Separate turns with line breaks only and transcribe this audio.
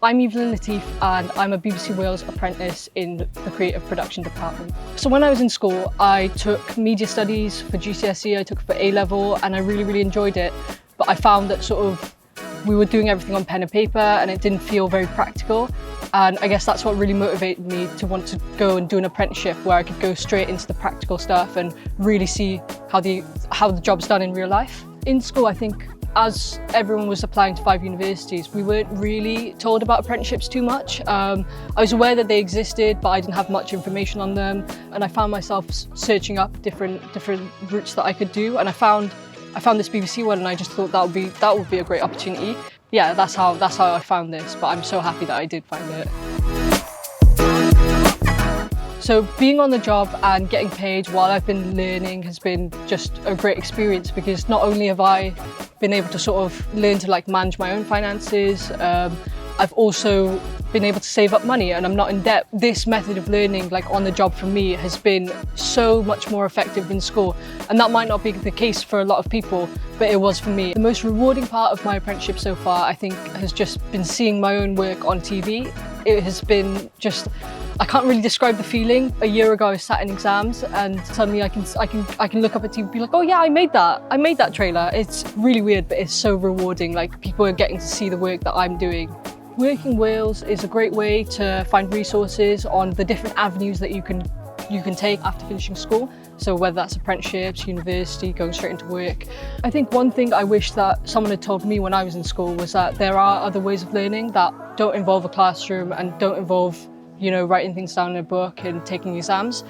I'm Evelyn Latif and I'm a BBC Wales apprentice in the creative production department. So when I was in school, I took media studies for GCSE, I took it for A-level, and I really enjoyed it. But I found that we were doing everything on pen and paper and it didn't feel very practical. And I guess that's what really motivated me to want to go and do an apprenticeship where I could go straight into the practical stuff and really see how the job's done in real life. In school, I think, as everyone was applying to 5 universities, we weren't really told about apprenticeships too much. I was aware that they existed, but I didn't have much information on them. And I found myself searching up different routes that I could do. And I found this BBC one, and I just thought that would be a great opportunity. Yeah, that's how I found this, but I'm so happy that I did find it. So being on the job and getting paid while I've been learning has been just a great experience, because not only have I been able to learn to manage my own finances, I've also been able to save up money and I'm not in debt. This method of learning on the job for me has been so much more effective than school, and that might not be the case for a lot of people, but it was for me. The most rewarding part of my apprenticeship so far, I think, has just been seeing my own work on TV. It has been I can't really describe the feeling. A year ago I was sat in exams and suddenly I can look up at TV and be like, oh yeah, I made that trailer. It's really weird, but it's so rewarding. People are getting to see the work that I'm doing. Working Wales is a great way to find resources on the different avenues that you can take after finishing school. So whether that's apprenticeships, university, going straight into work. I think one thing I wish that someone had told me when I was in school was that there are other ways of learning that don't involve a classroom and don't involve writing things down in a book and taking exams.